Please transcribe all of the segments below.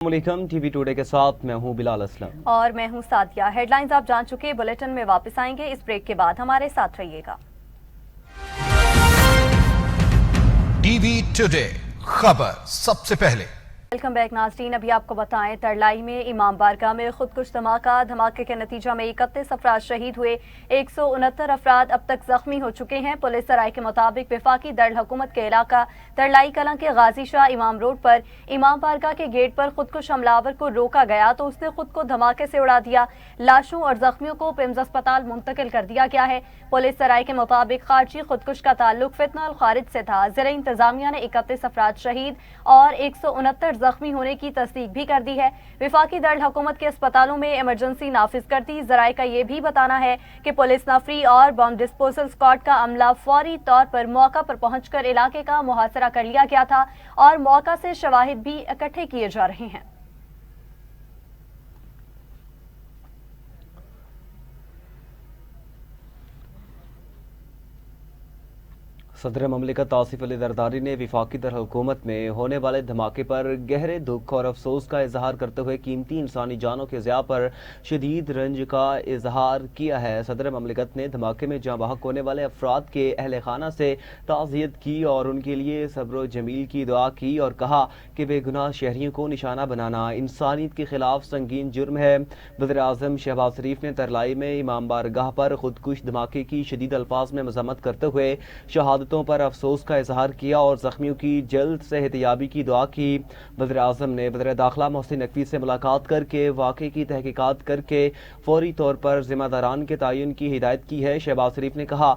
अस्सलामुअलैकुम, TV today के साथ मैं हूं बिलाल असलम और मैं हूं सादिया। हेडलाइंस आप जान चुके, बुलेटिन में वापस आएंगे। इस ब्रेक के बाद हमारे साथ रहिएगा। टीवी टुडे खबर सबसे पहले। वेलकम बैक नाज़रीन। अभी आपको बताएं, तरलाई में इमाम बारगाह में खुदकुश धमाका। धमाके के नतीजा में 31 अफराद शहीद हुए, 169 अफराद अब तक जख्मी हो चुके हैं। पुलिस सराय के मुताबिक वफाकी दारुल-हुकूमत के इलाका तरलाई कलां के गाजी शाह इमाम रोड पर इमाम बारगाह के गेट पर खुदकुश हमलावर को रोका गया तो उसने खुद को धमाके से उड़ा दिया। लाशों और जख्मियों को पिम्स अस्पताल मुंतकिल कर दिया गया है। पुलिस सराय के मुताबिक खारजी खुदकुश का ताल्लुक फितना अल खारिज से था। ज़िला इंतजामिया ने 31 अफराद शहीद और 169 जख्मी होने की तस्दीक भी कर दी है। वफाकी दारुल-हुकूमत के अस्पतालों में इमरजेंसी नाफिज कर दी। जराये का ये भी बताना है कि पुलिस नफरी और बम डिस्पोजल स्क्वाड का अमला फौरी तौर पर मौका पर पहुंचकर इलाके का मुहासरा कर लिया गया था और मौका से शवाहिद भी इकट्ठे किए जा रहे हैं। सदर ममलिकत आसिफ अली जरदारी ने वफाकी दारुल-हुकूमत में होने वाले धमाके पर गहरे दुख और अफसोस का इजहार करते हुए कीमती इंसानी जानों के ज़िया पर शदीद रंज का इजहार किया है। सदर ममलिकत ने धमाके में जाँ बहक होने वाले अफराद के अहल खाना से ताज़ियत की और उनके लिए सब्र जमील की दुआ की और कहा कि बेगुनाह शहरियों को निशाना बनाना इंसानियत के खिलाफ संगीन जुर्म है। वज़ीर आज़म शहबाज शरीफ ने तरलाई में इमाम बारगाह पर खुदकुश धमाके की शदीद अल्फाज में मजम्मत करते हुए शहादतों पर अफसोस का इजहार किया और जख्मियों की जल्द सेहतयाबी की दुआ की। वज़ीर आज़म ने वज़ीर दाखिला मोहसिन नकवी से मुलाकात करके वाक़े की तहकीकात करके फौरी तौर पर जिम्मेदारान के तयन की हिदायत की है। शहबाज शरीफ ने कहा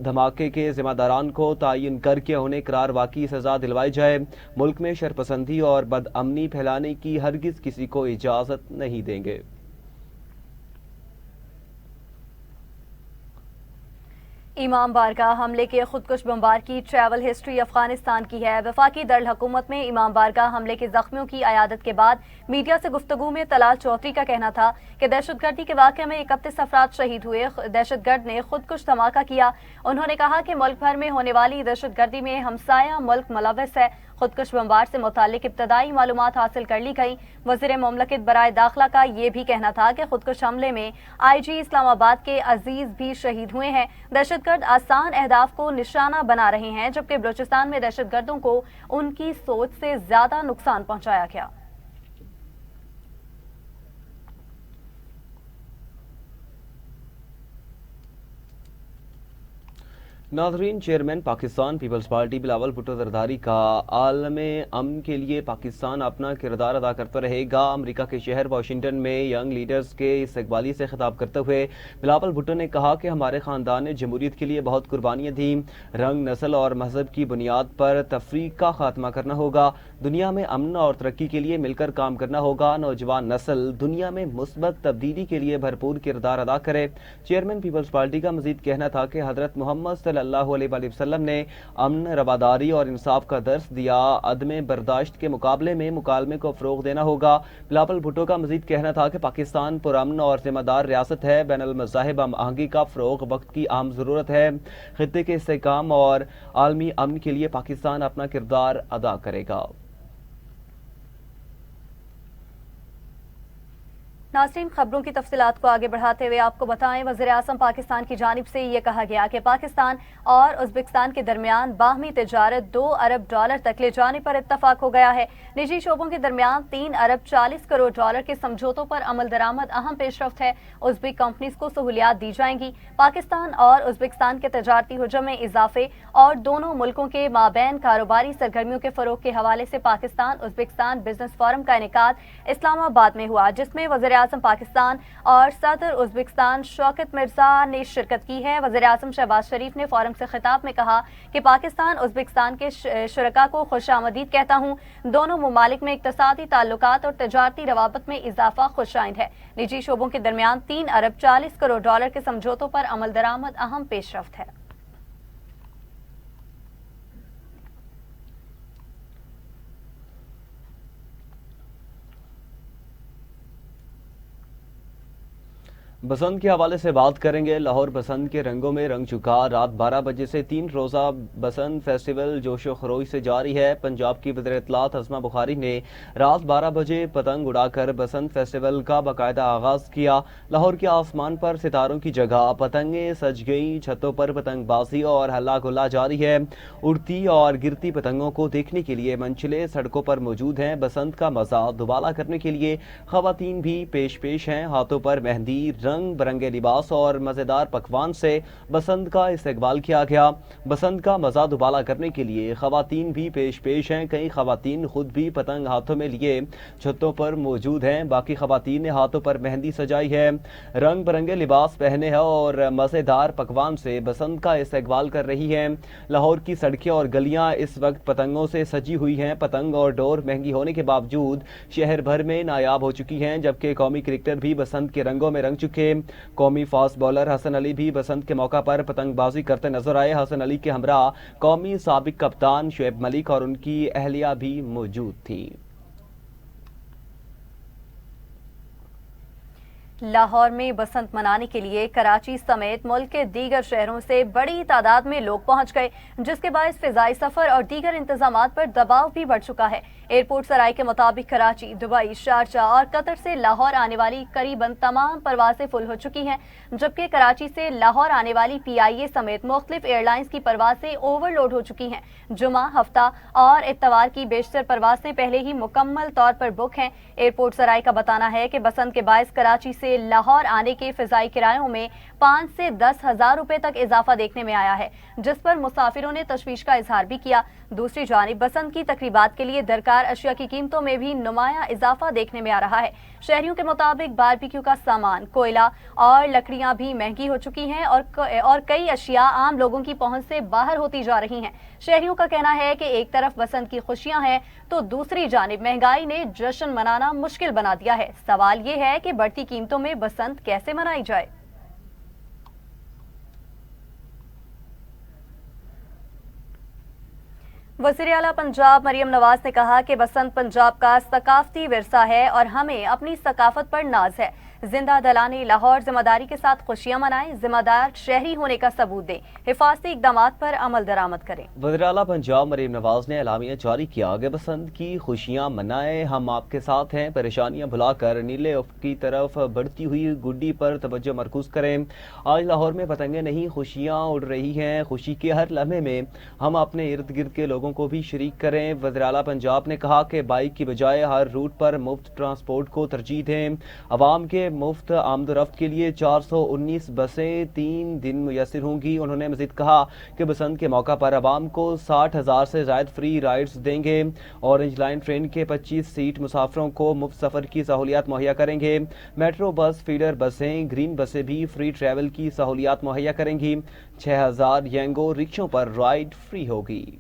धमाके के जिम्मेदारान को तयन करके उन्हें करार वाक़ई सजा दिलवाई जाए। मुल्क में शरपसंदी और बदअमनी फैलाने की हरगिज़ किसी को इजाज़त नहीं देंगे। इमाम बारगाह हमले के खुदकुश बमबार की ट्रैवल हिस्ट्री अफगानिस्तान की है। वफाकी दारुल-हुकूमत में इमाम बारगाह हमले के जख्मियों की अयादत के बाद मीडिया से गुफ्तगू में तलाल चौधरी का कहना था कि दहशतगर्दी के वाक़े में 31 अफराद शहीद हुए। दहशतगर्द ने खुदकुश धमाका किया। उन्होंने कहा कि मुल्क भर में होने वाली दहशतगर्दी में हमसाया मुल्क मुलव्वस है। खुदकुश बमबार से मुतालिक इब्तदाई मालूमात हासिल कर ली गई। वज़ीर मुमलिकत बराए दाखिला का ये भी कहना था कि खुदकुश हमले में IG इस्लामाबाद के अजीज भी शहीद हुए हैं। दहशतगर्द आसान अहदाफ को निशाना बना रहे हैं, जबकि बलूचिस्तान में दहशतगर्दों को उनकी सोच से ज्यादा नुकसान पहुंचाया गया। नाज़रीन, चेयरमैन पाकिस्तान पीपल्स पार्टी बिलावल भुट्टो जरदारी का आलमे अमन के लिए पाकिस्तान अपना किरदार अदा करता रहेगा। अमेरिका के शहर वाशिंगटन में यंग लीडर्स के इस्तकबाली से खिताब करते हुए बिलावल भुट्टो ने कहा कि हमारे ख़ानदान ने जमहूरियत के लिए बहुत कुर्बानियाँ दी। रंग, नस्ल और मजहब की बुनियाद पर तफरीक का खात्मा करना होगा। दुनिया में अमन और तरक्की के लिए मिलकर काम करना होगा। नौजवान नस्ल दुनिया में मुस्बत तब्दीली के लिए भरपूर किरदार अदा करे। चेयरमैन पीपल्स पार्टी का मजीद कहना था कि हजरत मोहम्मद सल्लल्लाहु अलैहि वसल्लम ने अमन, रवादारी और इंसाफ का दर्स दिया। अदम बर्दाश्त के मुकाबले में मुकालमे को फ़रोग़ देना होगा। बिलावल भुट्टो का मजीद कहना था कि पाकिस्तान पुरअमन और जिम्मेदार रियासत है। बैनुल मज़ाहिब हमआहंगी का फ़रोग़ वक्त की अहम ज़रूरत है। खित्ते के इस्तेहकाम और आलमी अमन के लिए पाकिस्तान अपना किरदार अदा करेगा। नाज़रीन, खबरों की तफसीलात को आगे बढ़ाते हुए आपको बताएं, वज़ीर आज़म पाकिस्तान की जानिब से ये कहा गया कि पाकिस्तान और उज़्बेकिस्तान के दरमियान बाहमी तिजारत $2 अरब तक ले जाने पर इत्तफाक हो गया है। निजी शोबों के दरमियान $3 अरब 40 करोड़ के समझौतों पर अमल दरामद अहम पेशरफ्त है। उज़्बेक कंपनीज को सहूलियात दी जाएंगी। पाकिस्तान और उज़्बेकिस्तान के तजारती हुजम में इजाफे और दोनों मुल्कों के माबैन कारोबारी सरगर्मियों के फरोग के हवाले से पाकिस्तान उज़्बेकिस्तान बिजनेस फोरम का इनेकाद इस्लामाबाद में हुआ, जिसमें वज़ीर आज़म पाकिस्तान और सदर उज़्बेकिस्तान शौकत मिर्जा ने शिरकत की है। वज़ीर आज़म शहबाज शरीफ ने फोरम से खिताब में कहा कि पाकिस्तान उज़्बेकिस्तान के शुरका को खुशामदीद कहता हूँ। दोनों मुमालिक में इक़्तिसादी ताल्लुकात और तजारती रवाबत में इजाफा खुशाइंद है। निजी शोबों के दरमियान $3 अरब 40 करोड़ के समझौतों पर अमल दरामद अहम पेशरफ्त है। बसंत के हवाले से बात करेंगे। लाहौर बसंत के रंगों में रंग चुका। रात 12 बजे से 3 रोज़ा बसंत फेस्टिवल जोशो खरोश से जारी है। पंजाब की वज़ीर इत्तलात अस्मा बुखारी ने रात 12 बजे पतंग उड़ाकर बसंत फेस्टिवल का बाकायदा आगाज़ किया। लाहौर के आसमान पर सितारों की जगह पतंगें सज गई। छतों पर पतंगबाजी और हल्ला गुल्ला जारी है। उड़ती और गिरती पतंगों को देखने के लिए मंजिलें सड़कों पर मौजूद हैं। बसंत का मज़ा दुबाला करने के लिए ख़वातीन भी पेश हैं। हाथों पर मेहंदी, रंग बरंगे लिबास और मज़ेदार पकवान से बसंत का इस्तकबाल किया गया। बसंत का मज़ा दुबाला करने के लिए ख़वातीन भी पेश हैं। कई ख़वातीन खुद भी पतंग हाथों में लिए छतों पर मौजूद हैं। बाकी ख़वातीन ने हाथों पर मेहंदी सजाई है, रंग बरंगे लिबास पहने हैं और मज़ेदार पकवान से बसंत का इस्तकबाल कर रही हैं। लाहौर की सड़कें और गलियां इस वक्त पतंगों से सजी हुई हैं। पतंग और डोर महंगी होने के बावजूद शहर भर में नायाब हो चुकी हैं, जबकि कौमी क्रिकेटर भी बसंत के रंगों में रंग चुके। कौमी फास्ट बॉलर हसन अली भी बसंत के मौका पर पतंगबाजी करते नजर आए। हसन अली के हमरा कौमी साबिक कप्तान शुएब मलिक और उनकी अहलिया भी मौजूद थी। लाहौर में बसंत मनाने के लिए कराची समेत मुल्क के दीगर शहरों से बड़ी तादाद में लोग पहुंच गए, जिसके बायस फिजाई सफर और दीगर इंतजामात पर दबाव भी बढ़ चुका है। एयरपोर्ट सराय के मुताबिक कराची, दुबई, शारजाह और कतर से लाहौर आने वाली करीबन तमाम परवाजें फुल हो चुकी हैं, जबकि कराची से लाहौर आने वाली PIA समेत मुख्तलिफ एयरलाइंस की परवाजें ओवरलोड हो चुकी हैं। जुमा, हफ्ता और इतवार की बेशतर परवाजें पहले ही मुकम्मल तौर पर बुक हैं। एयरपोर्ट सराय का बताना है कि बसंत के बायस कराची से लाहौर आने के फिजाई किरायों में 5 से 10 हजार रुपए तक इजाफा देखने में आया है, जिस पर मुसाफिरों ने तशवीश का इजहार भी किया। दूसरी जानिब बसंत की तकरीबात के लिए दरकार अशिया की कीमतों में भी नुमाया इजाफा देखने में आ रहा है। शहरियों के मुताबिक बारबेक्यू का सामान, कोयला और लकड़ियां भी महंगी हो चुकी हैं और कई अशिया आम लोगों की पहुंच से बाहर होती जा रही हैं। शहरियों का कहना है कि एक तरफ बसंत की खुशियां हैं तो दूसरी जानिब महंगाई ने जश्न मनाना मुश्किल बना दिया है। सवाल ये है कि बढ़ती कीमतों में बसंत कैसे मनाई जाए। वज़ीर आला पंजाब मरियम नवाज ने कहा कि बसंत पंजाब का सकाफती विरसा है और हमें अपनी सकाफत पर नाज है। जिंदा दलाने लाहौर जिम्मेदारी के साथ खुशियां मनाएं, जिम्मेदार शहरी होने का सबूत दें, हिफाजती इक़दामात पर अमल दरामद करें। वज़ीर आला पंजाब मरियम नवाज ने एलामिया जारी किया कि बसंत की खुशियां मनाएं, हम आपके साथ हैं। परेशानियां भुलाकर नीले उफ़्क़ की तरफ बढ़ती हुई गुड्डी पर तवज्जो मरकूज करें। आज लाहौर में पतंगें नहीं, खुशियां उड़ रही हैं। खुशी के हर लम्हे में हम अपने इर्द गिर्द के लोगों को भी शरीक करें। वज़ीर आला पंजाब ने कहा कि बाइक की बजाय हर रूट पर मुफ्त ट्रांसपोर्ट को तरजीह दें। अवाम के मुफ्त आमदोरफ्त के लिए 419 बसें 3 दिन मुयस्सर होंगी। उन्होंने मजीद कहा कि बसंत के मौका पर अवाम को 60,000 से ज़ायद फ्री राइड्स देंगे। ऑरेंज लाइन ट्रेन के 25 सीट मुसाफिरों को मुफ्त सफ़र की सहूलियात मुहैया करेंगे। मेट्रो बस, फीडर बसें, ग्रीन बसें भी फ्री ट्रैवल की सहूलियात मुहैया करेंगी। 6,000 यंगो रिक्शों पर राइड फ्री होगी।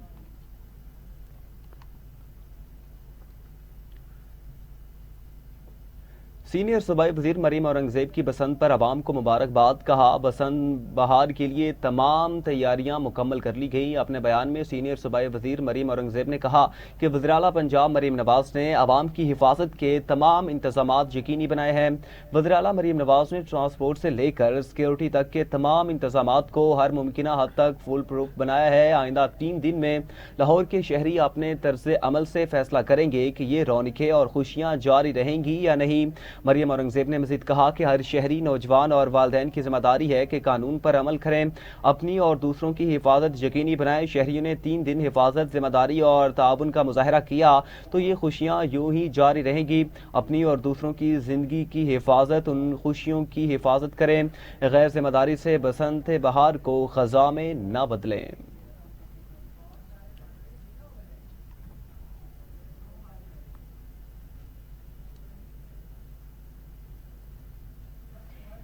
सीनियर सूबाई वज़ीर मरीम औरंगज़ेब की बसंत पर अवाम को मुबारकबाद। कहा, बसंत बहार के लिए तमाम तैयारियां मुकम्मल कर ली गई। अपने बयान में सीनियर सूबाई वज़ीर मरीम औरंगज़ेब ने कहा कि वज़ीर आला पंजाब मरीम नवाज ने अवाम की हिफाजत के तमाम इंतजामात यकीनी बनाए हैं। वज़ीर आला मरीम नवाज ने ट्रांसपोर्ट से लेकर सिक्योरिटी तक के तमाम इंतजामात को हर मुमकिन हद तक फुल प्रूफ बनाया है। आइंदा 3 दिन में लाहौर के शहरी अपने तर्ज़ अमल से फैसला करेंगे कि ये रौनकें और खुशियाँ जारी रहेंगी या नहीं। मरियम औरंगज़ेब ने मज़ीद कहा कि हर शहरी, नौजवान और वालिदैन की जिम्मेदारी है कि कानून पर अमल करें, अपनी और दूसरों की हिफाजत यकीनी बनाएं। शहरियों ने 3 दिन हिफाजत, जिम्मेदारी और ताउन का मुजाहरा किया तो ये खुशियाँ यूं ही जारी रहेंगी। अपनी और दूसरों की जिंदगी की हिफाजत, उन खुशियों की हिफाजत करें। गैर जिम्मेदारी से बसंत बहार को खज़ा में न बदलें।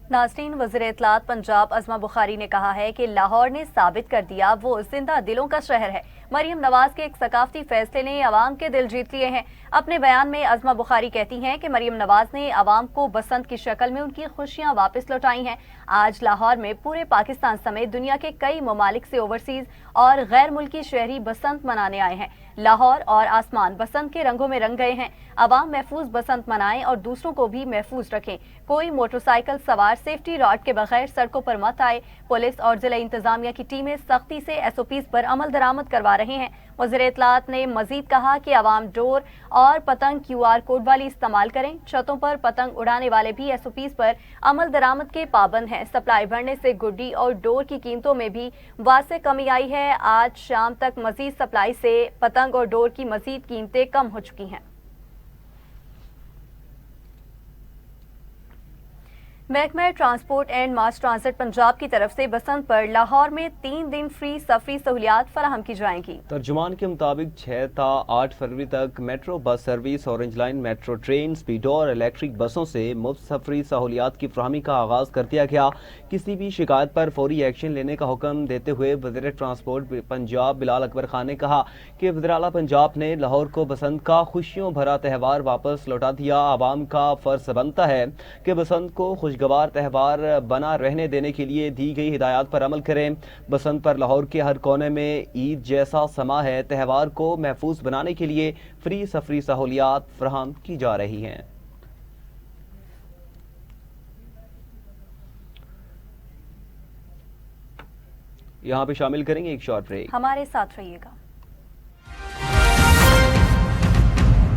नाज़रीन, वज़ीर इत्तलात पंजाब अस्मा बुखारी ने कहा है कि लाहौर ने साबित कर दिया वो जिंदा दिलों का शहर है। मरियम नवाज के एक सकाफती फैसले ने अवाम के दिल जीत लिए हैं। अपने बयान में अस्मा बुखारी कहती हैं कि मरियम नवाज ने अवाम को बसंत की शक्ल में उनकी खुशियां वापस लौटाई हैं। आज लाहौर में पूरे पाकिस्तान समेत दुनिया के कई ममालिक से ओवरसीज और गैर मुल्की शहरी बसंत मनाने आए हैं। लाहौर और आसमान बसंत के रंगों में रंग गए हैं। अवाम महफूज बसंत मनाएं और दूसरों को भी महफूज रखें। कोई मोटरसाइकिल सवार सेफ्टी रॉड के बगैर सड़कों पर मत आए। पुलिस और जिला इंतजामिया की टीमें सख्ती से SOPs पर अमल दरामद करवा रहे हैं। वज़ीर इत्तलात ने मजीद कहा कि अवाम डोर और पतंग QR कोड वाली इस्तेमाल करें। छतों पर पतंग उड़ाने वाले भी SOPs पर अमल दरामद के पाबंद हैं। सप्लाई बढ़ने से गुड्डी और डोर की कीमतों में भी वासे कमी आई है। आज शाम तक मजीद सप्लाई से पतंग और डोर की मजीद कीमतें कम हो चुकी हैं। महकमा transport and mass transit Punjab की तरफ से बसंत पर लाहौर में 3 दिन फ्री सफरी सहूलियात फराहम की जाएंगी। तर्जुमान के मुताबिक 6 ta 8 फरवरी तक metro bus service, orange line metro train, Speedo और इलेक्ट्रिक बसों से मुफ्त सफरी सहूलियात की फराहमी का आगाज कर दिया गया। किसी भी शिकायत पर फौरी एक्शन लेने का हुक्म देते हुए वज़ीर ट्रांसपोर्ट पंजाब बिलाल अकबर खान ने कहा कि वज़ीर आला पंजाब ने लाहौर को बसंत का खुशियों भरा त्यौहार वापस लौटा दिया। आवाम का फर्ज बनता है कि बसंत को खुशगवार त्यौहार बना रहने देने के लिए दी गई हिदायत पर अमल करें। बसंत पर लाहौर के हर कोने में ईद जैसा समा है। त्यौहार को महफूज बनाने के लिए फ्री सफरी सहूलियात फराहम की जा रही हैं। यहाँ पे शामिल करेंगे एक शॉर्ट ब्रेक। हमारे साथ रहिएगा।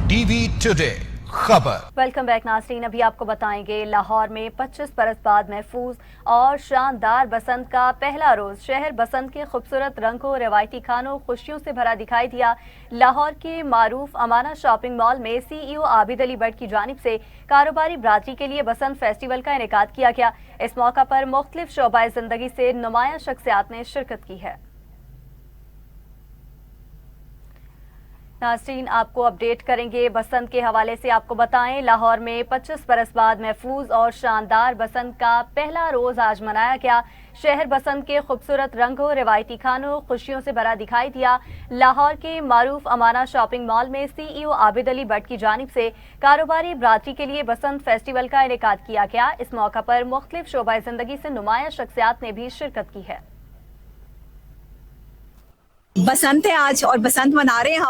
टीवी टुडे खबर। वेलकम बैक नाज़रीन। अभी आपको बताएंगे लाहौर में 25 बरस बाद महफूज और शानदार बसंत का पहला रोज। शहर बसंत के खूबसूरत रंगों, रवायती खानों, खुशियों से भरा दिखाई दिया। लाहौर के मारूफ अमाना शॉपिंग मॉल में CEO आबिद अली भट्ट की जानिब से कारोबारी बरादरी के लिए बसंत फेस्टिवल का इनेकाद किया गया। इस मौका पर मुख्तलिफ शोबाए जिंदगी से नुमाया शख्सियात ने शिरकत की है। नाज़रीन, आपको अपडेट करेंगे बसंत के हवाले से। आपको बताएं, लाहौर में 25 बरस बाद महफूज और शानदार बसंत का पहला रोज आज मनाया गया। शहर बसंत के खूबसूरत रंगों, रिवायती खानों, खुशियों से भरा दिखाई दिया। लाहौर के मारूफ अमाना शॉपिंग मॉल में CEO आबिद अली भट्ट की जानिब से कारोबारी बरादरी के लिए बसंत फेस्टिवल का इनेकाद किया गया। इस मौका पर मुख्तलिफ शोबाए जिंदगी से नुमाया शख्सियात ने भी शिरकत की है। बसंत है आज और बसंत मना रहे हैं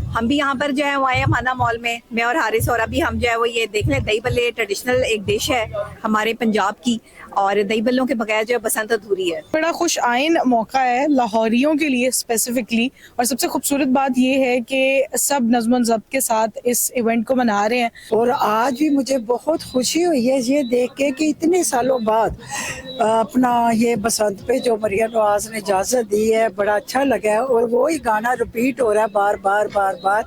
हम भी यहाँ पर जो है वो आए माना मॉल में, मैं और हारिस, और अभी हम जो है वो ये देख लें दही बल्ले ट्रेडिशनल एक डिश है हमारे पंजाब की, और दही बल्लों के बगैर जो है बसंत अधूरी है। बड़ा खुश आइन मौका है लाहौरियों के लिए स्पेसिफिकली, और सबसे खूबसूरत बात ये है कि सब नज़्म ज़ब्त के साथ इस इवेंट को मना रहे हैं। और आज भी मुझे बहुत खुशी हुई है ये देख के कि इतने सालों बाद अपना ये बसंत पे जो मरियम नवाज ने इजाज़त दी है, बड़ा अच्छा लगा है। और वही गाना रिपीट हो रहा है बार बार बार बार,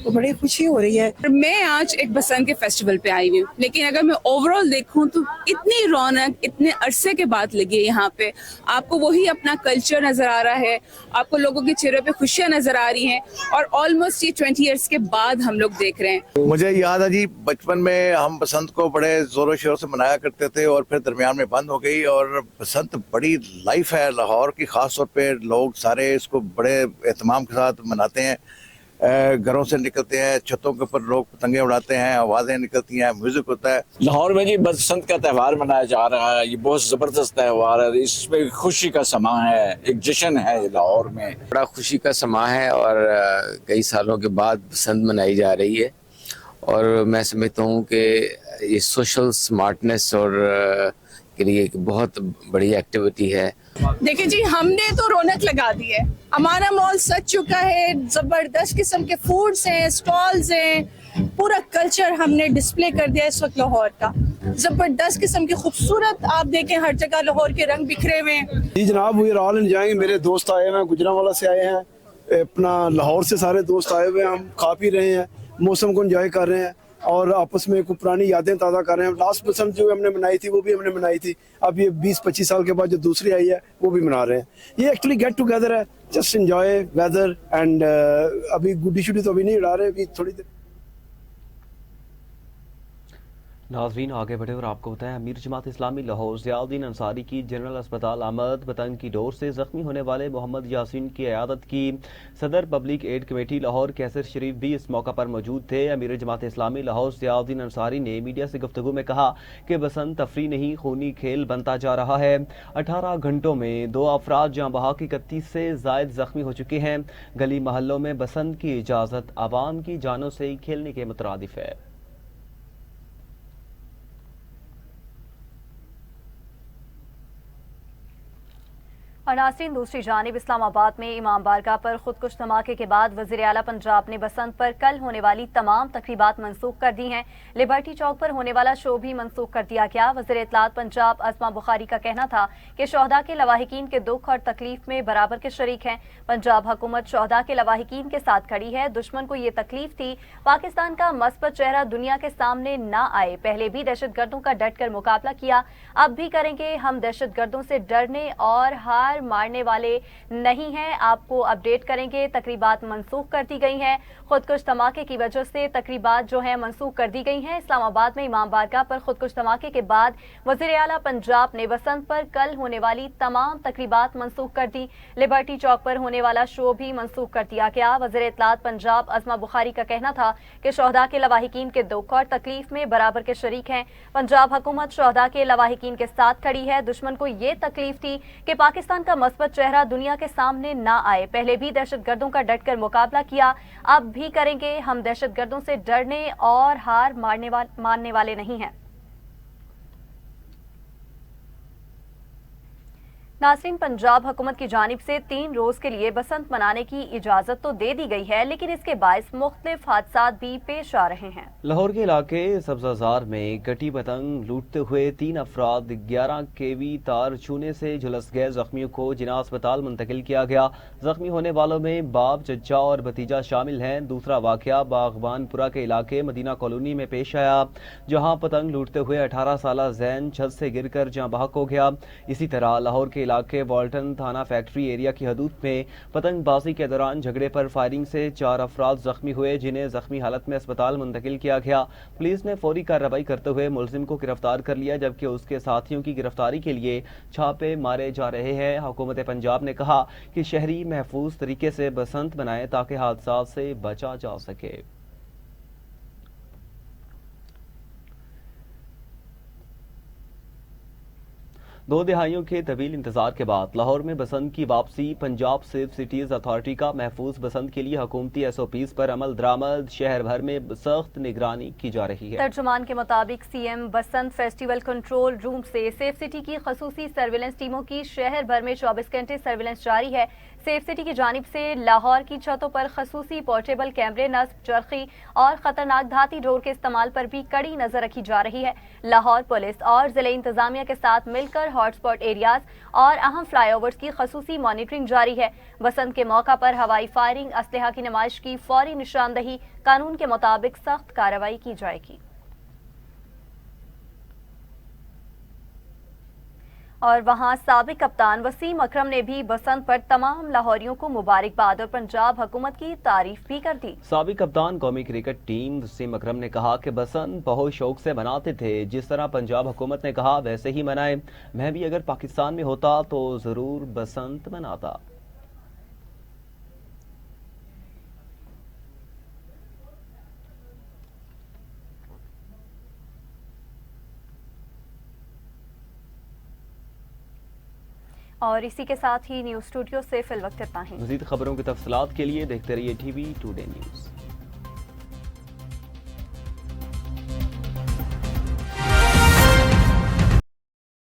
तो बड़ी खुशी हो रही है। मैं आज एक बसंत के फेस्टिवल पे आई हूँ, लेकिन अगर मैं ओवरऑल देखूं तो इतनी रौनक इतने अरसे के बाद लगी है यहाँ पे। आपको वही अपना कल्चर नजर आ रहा है, आपको लोगों के चेहरे पे खुशियाँ नजर आ रही हैं, और ऑलमोस्ट ये 20 ईयर्स के बाद हम लोग देख रहे हैं। मुझे याद है जी, बचपन में हम बसंत को बड़े जोरों शोरों से मनाया करते थे और फिर दरमियान में बंद हो गई। और बसंत बड़ी लाइफ है लाहौर की, खास तौर पे लोग सारे इसको बड़े एहतमाम के साथ मनाते हैं। घरों से निकलते हैं, छतों के ऊपर लोग पतंगे उड़ाते हैं, आवाजें निकलती हैं, म्यूजिक होता है। लाहौर में जी बसंत का त्यौहार मनाया जा रहा है। ये बहुत जबरदस्त त्यौहार है, इसमें खुशी का समा है, एक जश्न है लाहौर में। बड़ा खुशी का समा है और कई सालों के बाद बसंत मनाई जा रही है, और मैं समझता हूँ कि ये सोशल स्मार्टनेस और के लिए एक बहुत बड़ी एक्टिविटी है। देखिए जी, हमने तो रौनक लगा दी है, हमारा मॉल सज चुका है, जबरदस्त किस्म के फूड्स हैं, स्टॉल्स हैं, पूरा कल्चर हमने डिस्प्ले कर दिया इस वक्त लाहौर का। जबरदस्त किस्म की खूबसूरत, आप देखें हर जगह लाहौर के रंग बिखरे हुए हैं। जी जनाब, वी आर ऑल एंजॉयिंग। मेरे दोस्त आए हैं, गुजरांवाला से आए हैं, अपना लाहौर से सारे दोस्त आए हुए हैं। हम खा पी रहे हैं, मौसम को एंजॉय कर रहे हैं और आपस में कुछ पुरानी यादें ताज़ा कर रहे हैं। लास्ट बसंत जो हमने मनाई थी वो भी हमने मनाई थी, अब ये 20-25 साल के बाद जो दूसरी आई है वो भी मना रहे हैं। ये एक्चुअली गेट टुगेदर है, जस्ट एंजॉय वेदर एंड अभी गुड्डी शुड्डी तो अभी नहीं उड़ा रहे, अभी थोड़ी देर। नाजरीन आगे बढ़े और आपको बताएं, अमीर जमात इस्लामी लाहौर ज़ियाउद्दीन अंसारी की जनरल अस्पताल अहमद पतंग की डोर से ज़ख्मी होने वाले मोहम्मद यासीन की इयादत की। सदर पब्लिक एड कमेटी लाहौर कैसर शरीफ भी इस मौका पर मौजूद थे। अमीर जमात इस्लामी लाहौर ज़ियाउद्दीन अंसारी ने मीडिया से गुफ्तगू में कहा कि बसंत तफरी नहीं खूनी खेल बनता जा रहा है। 18 घंटों में 2 अफराद जाँ बहक 31 से ज़ायद ज़ख्मी हो चुके हैं। गली महल्लों में बसंत की इजाज़त आवाम की जानों से ही खेलने के मुतरादिफ है। और नाज़रीन, दूसरी जानिब इस्लामाबाद में इमाम बारगाह पर खुदकुश धमाके के बाद वज़ीर आला पंजाब ने बसंत पर कल होने वाली तमाम तकरीबात मनसूख कर दी हैं। लिबर्टी चौक पर होने वाला शो भी मनसूख कर दिया गया। वज़ीर इत्तलात पंजाब अज़मा बुखारी का कहना था कि शोहदा के लवाहिकीन के दुख और तकलीफ में बराबर के शरीक हैं। पंजाब हुकूमत शोहदा के लवाहिकीन के साथ खड़ी है। दुश्मन को ये तकलीफ थी पाकिस्तान का मस्बत चेहरा दुनिया के सामने ना आए। पहले भी दहशत गर्दों का डट कर मुकाबला किया, अब भी करेंगे। हम दहशत गर्दों से डरने और हार मारने वाले नहीं हैं। आपको अपडेट करेंगे। तकरीबात मनसूख कर दी गई हैं। खुदकुश धमाके की वजह से तकरीबात जो है मनसूख कर दी गई हैं। इस्लामाबाद में इमाम बारगाह पर खुदकुश धमाके के बाद वज़ीर आला पंजाब ने बसंत पर कल होने वाली तमाम तकरीबात मनसूख कर दी। लिबर्टी चौक पर होने वाला शो भी मनसूख कर दिया गया। वज़ीर इत्तलात पंजाब अज़मा बुखारी का कहना था कि शोहदा के लवाहिकीन के दुख और तकलीफ में बराबर के शरीक हैं। पंजाब हुकूमत शोहदा के लवाहिकीन के साथ खड़ी है। दुश्मन को ये तकलीफ थी कि पाकिस्तान का मस्बत चेहरा दुनिया के सामने ना आए। पहले भी दहशत गर्दों का डट कर मुकाबला किया, अब भी करेंगे। हम दहशत गर्दों से डरने और हार मानने वाले नहीं हैं। नाज़रीन, पंजाब हुकूमत की जानिब से 3 रोज के लिए बसंत मनाने की इजाजत तो दे दी गई है, लेकिन इसके बायस मुख्तलिफ हादसात भी पेश आ रहे हैं। लाहौर के इलाके सब्जाजार में कटी पतंग लूटते हुए 3 अफराद 11 केवी तार छूने से झुलस गए। जख्मियों को जिना अस्पताल मुंतकिल किया गया। जख्मी होने वालों में बाप, चचा और भतीजा शामिल हैं। दूसरा वाकया बागबानपुरा के इलाके मदीना कॉलोनी में पेश आया, जहां पतंग लूटते हुए 18 साला जैन छत से गिरकर जाँ बहक हो गया। इसी तरह लाहौर के इलाके वाल्टन थाना फैक्ट्री एरिया की हदूद में पतंगबाजी के दौरान झगड़े पर फायरिंग से 4 अफराद जख्मी हुए, जिन्हें जख्मी हालत में अस्पताल मुंतकिल किया गया। पुलिस ने फौरी कार्रवाई करते हुए मुलजिम को गिरफ्तार कर लिया, जबकि उसके साथियों की गिरफ्तारी के लिए छापे मारे जा रहे हैं। हुकूमत पंजाब ने कहा कि शहरी महफूज तरीके से बसंत मनाएं ताकि हादसा से बचा जा सके। दो दहाइयों के तवील इंतजार के बाद लाहौर में बसंत की वापसी। पंजाब सेफ सिटीज अथॉरिटी का महफूज बसंत के लिए हुकूमती SOPs पर अमल दरामद। शहर भर में सख्त निगरानी की जा रही है। तर्जुमान के मुताबिक CM बसंत फेस्टिवल कंट्रोल रूम से सेफ सिटी की खसूसी सर्विलेंस टीमों की शहर भर में 24 घंटे सर्विलेंस जारी है। सेफ सिटी की जानिब से लाहौर की छतों पर खसूसी पोर्टेबल कैमरे, नस्ब, चरखी और खतरनाक धाती डोर के इस्तेमाल पर भी कड़ी नजर रखी जा रही है। लाहौर पुलिस और जिले इंतजामिया के साथ मिलकर हॉटस्पॉट एरियाज और अहम फ्लाईओवर्स की खसूसी मॉनिटरिंग जारी है। बसंत के मौका पर हवाई फायरिंग, असलहा की नुमाइश की फौरी निशानदही, कानून के मुताबिक सख्त कार्रवाई की जाएगी। और वहां साबिक कप्तान वसीम अकरम ने भी बसंत पर तमाम लाहौरियों को मुबारकबाद और पंजाब हुकूमत की तारीफ भी कर दी। साबिक कप्तान कौमी क्रिकेट टीम वसीम अकरम ने कहा कि बसंत बहुत शौक से मनाते थे, जिस तरह पंजाब हुकूमत ने कहा वैसे ही मनाए। मैं भी अगर पाकिस्तान में होता तो जरूर बसंत मनाता। और इसी के साथ ही न्यूज स्टूडियो से फिल वक्त इतना ही। मज़ीद खबरों की तफसीलात के लिए देखते रहिए TV टुडे न्यूज़।